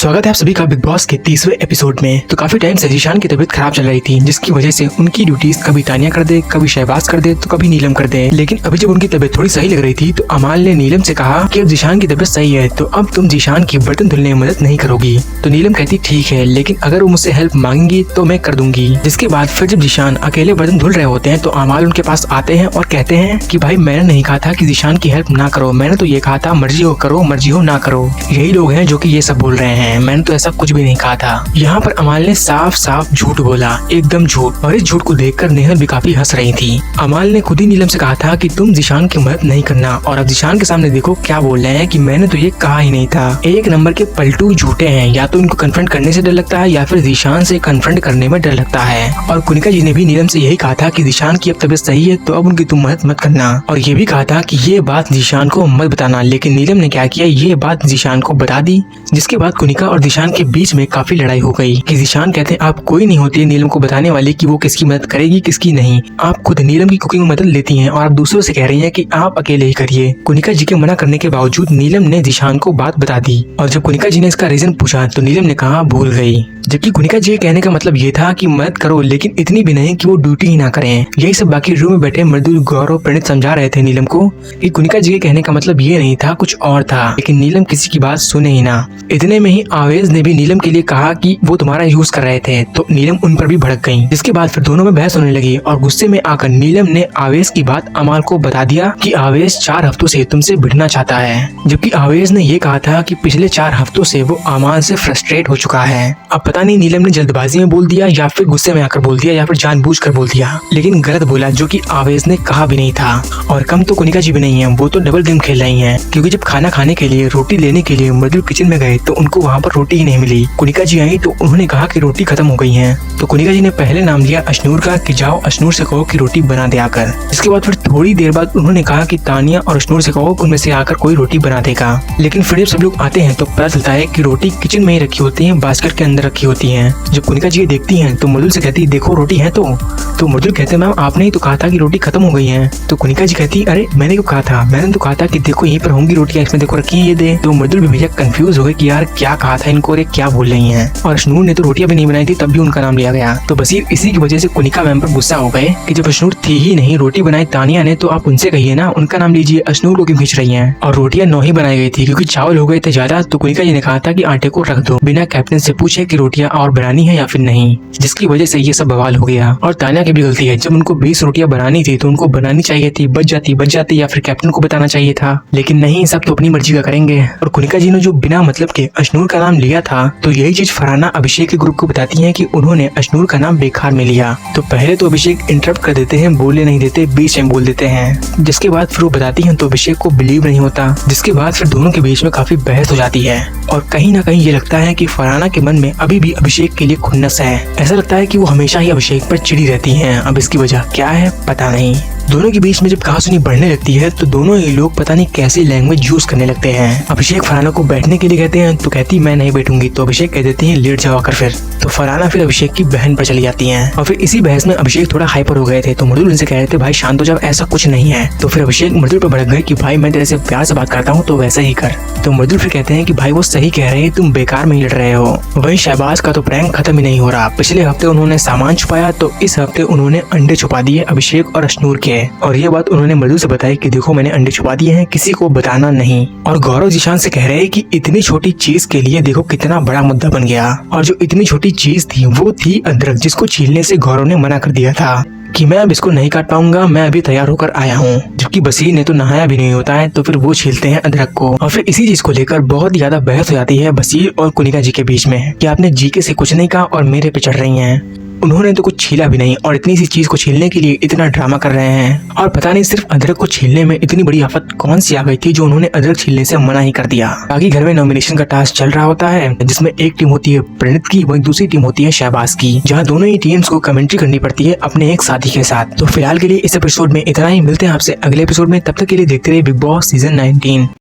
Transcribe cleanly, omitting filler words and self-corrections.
स्वागत है आप सभी का बिग बॉस के 30वें एपिसोड में। तो काफी टाइम से जीशान की तबीयत खराब चल रही थी, जिसकी वजह से उनकी ड्यूटीज कभी तानिया कर दे, कभी शहबाज कर दे, तो कभी नीलम कर दे। लेकिन अभी जब उनकी तबीयत थोड़ी सही लग रही थी तो अमाल ने नीलम से कहा कि अब जीशान की तबीयत सही है तो अब तुम जीशान की बर्तन धुलने में मदद नहीं करोगी। तो नीलम कहती ठीक है, लेकिन अगर वो मुझसे हेल्प मांगेंगी तो मैं कर दूंगी। जिसके बाद फिर जब जीशान अकेले बर्तन धुल रहे होते हैं तो अमाल उनके पास आते हैं और कहते हैं कि भाई मैंने नहीं कहा था कि जीशान की हेल्प ना करो, मैंने तो ये कहा था मर्जी हो करो, मर्जी हो ना करो। यही लोग हैं जो कि ये सब बोल रहे हैं, मैंने तो ऐसा कुछ भी नहीं कहा था। यहाँ पर अमाल ने साफ साफ झूठ बोला, एकदम झूठ। और इस झूठ को देखकर नेहल भी काफी हंस रही थी। अमाल ने खुद ही नीलम से कहा था कि तुम जीशान की मदद नहीं करना, और अब जीशान के सामने देखो क्या बोल रहे हैं कि मैंने तो ये कहा ही नहीं था। एक नंबर के पलटू झूठे हैं, या तो इनको कन्फ्रंट करने से डर लगता है या फिर जीशान से कन्फ्रंट करने में डर लगता है। और कुनिका जी ने भी नीलम से यही कहा था कि जीशान की अब तबीयत सही है तो अब उनकी तुम मदद मत करना, और ये भी कहा था कि ये बात जीशान को मत बताना। लेकिन नीलम ने क्या किया, ये बात जीशान को बता दी। जिसके बाद कुनिका और जीशान के बीच में काफी लड़ाई हो गई कि जीशान कहते हैं आप कोई नहीं होती नीलम को बताने वाली कि वो किसकी मदद करेगी किसकी नहीं। आप खुद नीलम की कुकिंग में मदद लेती हैं और आप दूसरों से कह रही हैं कि आप अकेले ही करिए। कुनिका जी के मना करने के बावजूद नीलम ने जीशान को बात बता दी, और जब कुनिका जी ने इसका रीजन पूछा तो नीलम ने कहा भूल गई। जबकि कुनिका जी के कहने का मतलब ये था कि मदद करो, लेकिन इतनी भी नहीं कि वो ड्यूटी ही ना करें। यही सब बाकी रूम में बैठे मृदुल, गौरव, प्रणीत समझा रहे थे नीलम को कि कुनिका जी के कहने का मतलब ये नहीं था, कुछ और था। लेकिन नीलम किसी की बात सुने ही ना। इतने में ही आवेज ने भी नीलम के लिए कहा कि वो तुम्हारा यूज कर रहे थे, तो नीलम उन पर भी भड़क गई। जिसके बाद फिर दोनों में बहस होने लगी और गुस्से में आकर नीलम ने आवेश की बात अमाल को बता दिया कि आवेश 4 हफ्तों से तुमसे भिड़ना चाहता है। जबकि आवेश ने ये कहा था कि पिछले 4 हफ्तों से वो अमाल से फ्रस्ट्रेट हो चुका है। अब पता नहीं नीलम ने जल्दबाजी में बोल दिया या फिर गुस्से में आकर बोल दिया या फिर जानबूझकर बोल दिया, लेकिन गलत बोला जो कि आवेश ने कहा भी नहीं था। और कम तो कुनिका जी भी नहीं है, वो तो डबल गेम खेल रही हैं, क्योंकि जब खाना खाने के लिए रोटी लेने के लिए मृदुल किचन में गए तो उनको वहाँ पर रोटी ही नहीं मिली। कुनिका जी आई तो उन्होंने कहा कि रोटी खत्म हो गई है। तो कुनिका जी ने पहले नाम लिया अशनूर का कि जाओ अशनूर से कहो कि रोटी बना दे आकर। इसके बाद फिर थोड़ी देर बाद उन्होंने कहा कि तानिया और अशनूर से कहो उनमें से आकर कोई रोटी बना देगा। लेकिन फिर जब सब लोग आते हैं तो पता चलता है कि रोटी किचन में ही रखी होती है, बास्केट के अंदर रखी होती है। जब कुनिका जी देखती हैं तो मृदुल से कहती देखो रोटी है तो मृदुल कहते मैम आपने ही तो कहा था कि रोटी खत्म हो गई है। तो कुनिका जी कहती अरे मैंने क्यों कहा था, मैंने तो कहा था कि देखो यहीं पर होंगी रोटियां, इसमें देखो रखी है ये दे। तो मृदुल भी भैया कंफ्यूज हो गए कि यार क्या कहा था इनको और ये क्या बोल रही हैं। और अशनूर ने तो रोटियां भी नहीं बनाई थी तब भी उनका नाम लिया गया। तो बसीर इसी की वजह से कुनिका मैम पर गुस्सा हो गए कि जब अशनूर थी ही नहीं, रोटी बनाई तानिया ने, तो आप उनसे कहिए ना, उनका नाम लीजिए, अशनूर को क्यों खींच रही हैं। और रोटियां 9 ही बनाई गई थी क्योंकि चावल हो गए थे ज्यादा। तो कुनिका जी ने कहा था कि आटे को रख दो बिना कैप्टन से पूछे कि रोटियां और बनानी है या फिर नहीं, जिसकी वजह से ये सब बवाल हो गया। और तानिया की भी गलती है, जब उनको 20 रोटियां बनानी थी तो उनको बनानी चाहिए थी, बच जाती या फिर कैप्टन को बताना चाहिए था। लेकिन नहीं, सब तो अपनी मर्जी का करेंगे। और कुनिका जी ने जो बिना मतलब के अशनूर का नाम लिया था, तो यही चीज फरहाना अभिषेक के ग्रुप को बताती है कि उन्होंने अशनूर का नाम बेकार में लिया। तो पहले तो अभिषेक इंटरप्ट कर देते हैं, बोले नहीं देते, बीच में बोल देते हैं। जिसके बाद फिर वो बताती हैं तो अभिषेक को बिलीव नहीं होता। जिसके बाद फिर दोनों के बीच में काफी बहस हो जाती है और कहीं ना कहीं ये लगता है कि फरहाना के मन में अभी भी अभिषेक के लिए खुन्नस है। ऐसा लगता है कि वो हमेशा ही अभिषेक पर चिड़ी रहती हैं। अब इसकी वजह क्या है पता नहीं। दोनों के बीच में जब कहासुनी बढ़ने लगती है तो दोनों ही लोग पता नहीं कैसी लैंग्वेज यूज करने लगते हैं। अभिषेक फरहाना को बैठने के लिए कहते हैं तो कहती मैं नहीं बैठूंगी, तो अभिषेक कह देती हैं लेट जाओ आकर। फिर तो फरहाना फिर अभिषेक की बहन पर चली जाती हैं। और फिर इसी बहस में अभिषेक थोड़ा हाइपर हो गए थे तो मृदुल उनसे कह रहे थे भाई शांत हो जाओ, ऐसा कुछ नहीं है। तो फिर अभिषेक मृदुल पर भड़क गए कि भाई मैं तेरे से प्यार से बात करता हूँ तो वैसा ही कर। तो मृदुल फिर कहते हैं कि भाई वो सही कह रहे हैं, तुम बेकार में ही लड़ रहे हो। वही शहबाज का तो प्रैंक खत्म ही नहीं हो रहा। पिछले हफ्ते उन्होंने सामान छुपाया तो इस हफ्ते उन्होंने अंडे छुपा दिए अभिषेक और अशनूर के। और ये बात उन्होंने मृदुल से बताई कि देखो मैंने अंडे छुपा दिए हैं, किसी को बताना नहीं। और गौरव जीशान से कह रहे हैं कि इतनी छोटी चीज के लिए देखो कितना बड़ा मुद्दा बन गया। और जो इतनी छोटी चीज थी वो थी अदरक, जिसको छीलने से गौरव ने मना कर दिया था कि मैं अब इसको नहीं काट पाऊंगा, मैं अभी तैयार होकर आया हूँ। जबकि बसीर ने तो नहाया भी नहीं होता है, तो फिर वो छीलते हैं अदरक को। और फिर इसी चीज को लेकर बहुत ज्यादा बहस हो जाती है बसीर और कुनिका जी के बीच में कि आपने जीके से कुछ नहीं कहा और मेरे पे चढ़ रही हैं। उन्होंने तो कुछ छीला भी नहीं और इतनी सी चीज को छीलने के लिए इतना ड्रामा कर रहे हैं। और पता नहीं सिर्फ अदरक को छीलने में इतनी बड़ी आफत कौन सी आ गई थी जो उन्होंने अदरक छीलने से मना ही कर दिया। बाकी घर में नॉमिनेशन का टास्क चल रहा होता है, जिसमें एक टीम होती है प्रणीत की, वही दूसरी टीम होती है शहबाज की, जहाँ दोनों ही टीम्स को कमेंट्री करनी पड़ती है अपने एक साथी के साथ। तो फिलहाल के लिए इस एपिसोड में इतना ही, मिलते हैं आपसे अगले एपिसोड में। तब तक के लिए देखते रहिए बिग बॉस सीजन 19।